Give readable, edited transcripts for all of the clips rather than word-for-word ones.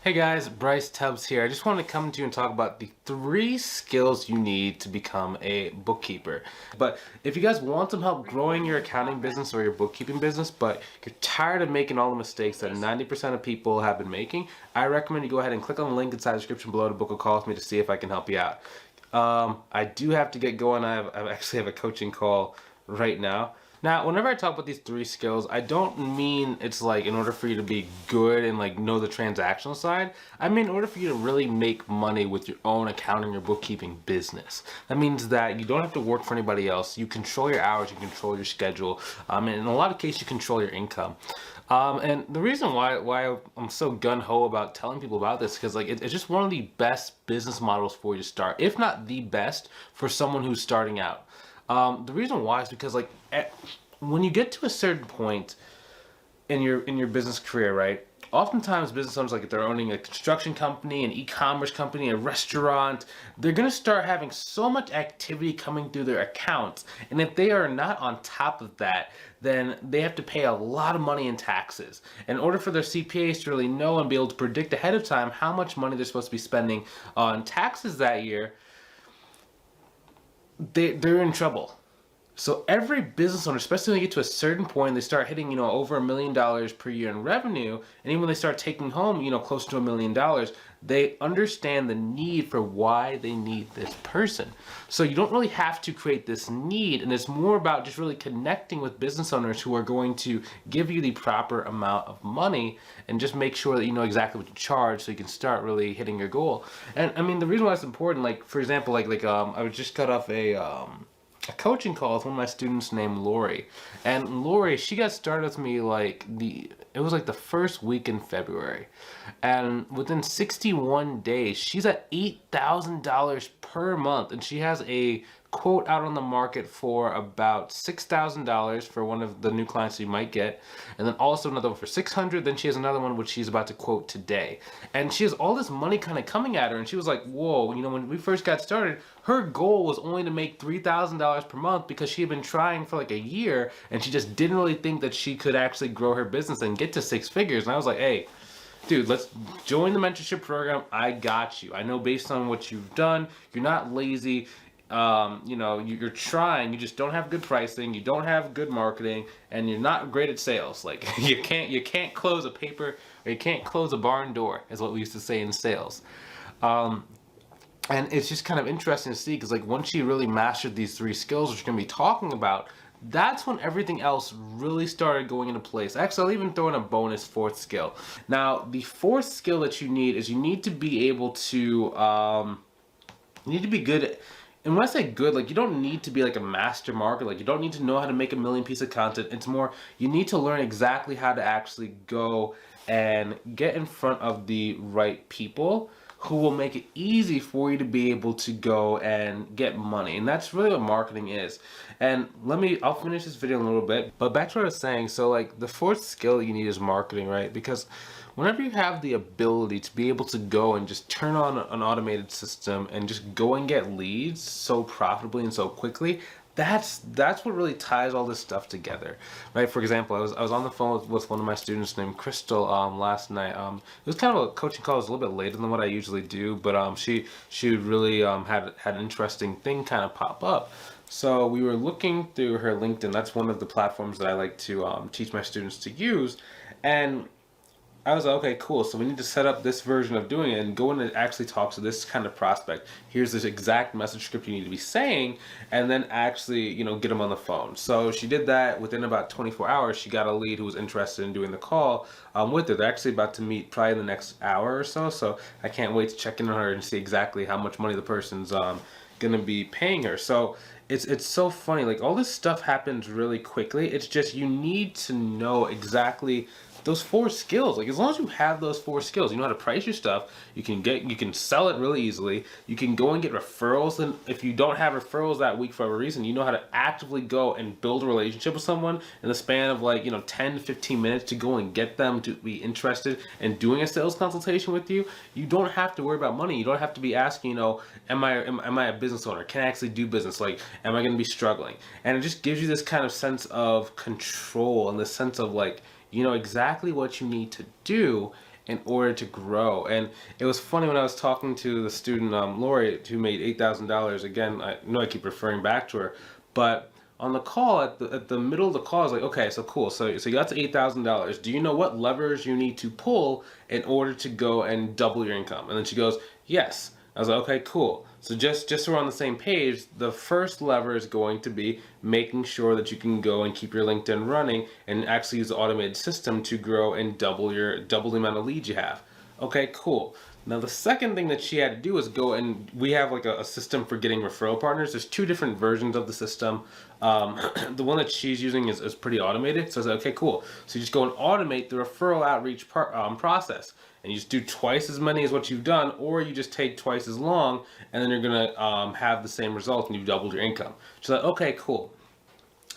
Hey guys, Bryce Tubbs here. I just wanted to come to you and talk about the 3 skills you need to become a bookkeeper. But if you guys want some help growing your accounting business or your bookkeeping business, but you're tired of making all the mistakes that 90% of people have been making, I recommend you go ahead and click on the link inside the description below to book a call with me to see if I can help you out. I do have to get going. I actually have a coaching call right now. Now, whenever I talk about these 3 skills, I don't mean it's like in order for you to be good and like know the transactional side. I mean in order for you to really make money with your own accounting or bookkeeping business. That means that you don't have to work for anybody else. You control your hours, you control your schedule, and in a lot of cases you control your income. And the reason why I'm so gun-ho about telling people about this is because like it's just one of the best business models for you to start, if not the best for someone who's starting out. The reason why is because like when you get to a certain point in your business career, right? Oftentimes business owners, like if they're owning a construction company, an e-commerce company, a restaurant, they're gonna start having so much activity coming through their accounts. And if they are not on top of that, then they have to pay a lot of money in taxes. In order for their CPAs to really know and be able to predict ahead of time how much money they're supposed to be spending on taxes that year, they're in trouble. So every business owner, especially when they get to a certain point, they start hitting, over $1 million per year in revenue, and even when they start taking home, close to $1 million, they understand the need for why they need this person. So you don't really have to create this need, and it's more about just really connecting with business owners who are going to give you the proper amount of money and just make sure that you know exactly what to charge so you can start really hitting your goal. And I mean, the reason why it's important, like for example, I was just cut off a coaching call with one of my students named Lori. And Lori, she got started with me it was like the first week in February. And within 61 days, she's at $8,000 per month. And she has a quote out on the market for about $6,000 for one of the new clients you might get, and then also another one for $600. Then she has another one which she's about to quote today, and she has all this money kind of coming at her. And she was like, "Whoa!" When we first got started, her goal was only to make $3,000 per month because she had been trying for like a year, and she just didn't really think that she could actually grow her business and get to 6 figures. And I was like, "Hey, dude, let's join the mentorship program. I got you. I know based on what you've done, you're not lazy. You're trying. You just don't have good pricing. You don't have good marketing, and you're not great at sales. Like you can't close a paper, or you can't close a barn door, is what we used to say in sales." And it's just kind of interesting to see because like once you really mastered these 3 skills, which you're gonna be talking about, that's when everything else really started going into place. Actually, I'll even throw in a bonus 4th skill. Now, the 4th skill that you need is you need to be able to, you need to be good at, and when I say good, like you don't need to be like a master marketer, like you don't need to know how to make a million pieces of content. It's more, you need to learn exactly how to actually go and get in front of the right people who will make it easy for you to be able to go and get money. And that's really what marketing is. And I'll finish this video in a little bit, but back to what I was saying. So like the 4th skill you need is marketing, right? Because whenever you have the ability to be able to go and just turn on an automated system and just go and get leads so profitably and so quickly, that's what really ties all this stuff together, right? For example, I was on the phone with one of my students named Crystal last night. It was kind of a coaching call. It was a little bit later than what I usually do, but she really had an interesting thing kind of pop up. So we were looking through her LinkedIn. That's one of the platforms that I like to teach my students to use, and I was like, okay, cool. So we need to set up this version of doing it and go in and actually talk to this kind of prospect. Here's this exact message script you need to be saying, and then actually, get them on the phone. So she did that. Within about 24 hours, she got a lead who was interested in doing the call with her. They're actually about to meet probably in the next hour or so. So I can't wait to check in on her and see exactly how much money the person's gonna be paying her. So it's so funny. Like all this stuff happens really quickly. It's just you need to know exactly those 4 skills. Like as long as you have those 4 skills, you know how to price your stuff, you can sell it really easily, you can go and get referrals, and if you don't have referrals that week for a reason, you know how to actively go and build a relationship with someone in the span of 10 to 15 minutes to go and get them to be interested in doing a sales consultation with you. You don't have to worry about money. You don't have to be asking, am I a business owner? Can I actually do business? Like, am I going to be struggling? And it just gives you this kind of sense of control and this sense of like, you know exactly what you need to do, in order to grow. And it was funny when I was talking to the student, Lori, who made $8,000. Again, I know I keep referring back to her, but on the call, at the middle of the call, I was like, okay, so cool. So you got to $8,000. Do you know what levers you need to pull in order to go and double your income? And then she goes, yes. I was like, okay, cool. So just so we're on the same page, the first lever is going to be making sure that you can go and keep your LinkedIn running and actually use the automated system to grow and double the amount of leads you have. Okay, cool. Now the second thing that she had to do is go, and we have like a system for getting referral partners. There's two different versions of the system. The one that she's using is pretty automated. So I was like, okay, cool. So you just go and automate the referral outreach process. And you just do twice as many as what you've done, or you just take twice as long, and then you're gonna have the same results and you've doubled your income. She's like, okay, cool.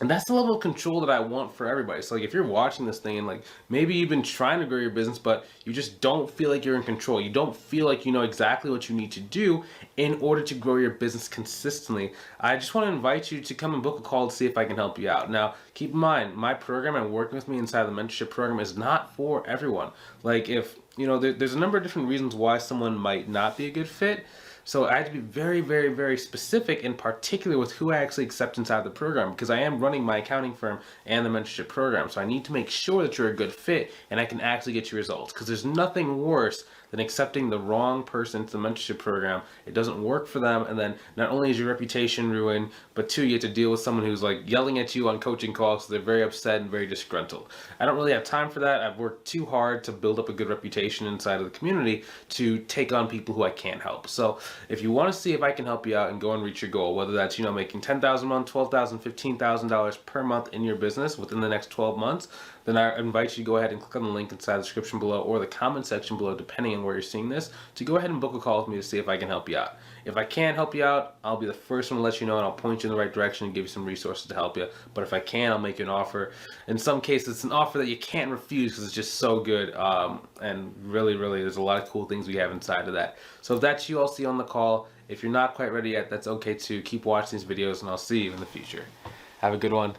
And that's the level of control that I want for everybody. So like if you're watching this thing and like maybe you've been trying to grow your business, but you just don't feel like you're in control. You don't feel like you know exactly what you need to do in order to grow your business consistently. I just want to invite you to come and book a call to see if I can help you out. Now, keep in mind, my program and working with me inside the mentorship program is not for everyone. Like if, you know, there's a number of different reasons why someone might not be a good fit. So I had to be very, very, very specific in particular with who I actually accept inside the program, because I am running my accounting firm and the mentorship program. So I need to make sure that you're a good fit and I can actually get you results, because there's nothing worse than accepting the wrong person to the mentorship program. It doesn't work for them, and then not only is your reputation ruined, but two, you have to deal with someone who's like yelling at you on coaching calls, so they're very upset and very disgruntled. I don't really have time for that. I've worked too hard to build up a good reputation inside of the community to take on people who I can't help. So if you want to see if I can help you out and go and reach your goal, whether that's, you know, making $10,000 a month, $12,000, $15,000 per month in your business within the next 12 months, then I invite you to go ahead and click on the link inside the description below or the comment section below, depending on where you're seeing this, to go ahead and book a call with me to see if I can help you out. If I can't help you out, I'll be the first one to let you know, and I'll point you in the right direction and give you some resources to help you. But if I can, I'll make you an offer. In some cases, it's an offer that you can't refuse because it's just so good. And really, really, there's a lot of cool things we have inside of that. So if that's you, I'll see you on the call. If you're not quite ready yet, that's okay too. Keep watching these videos, and I'll see you in the future. Have a good one.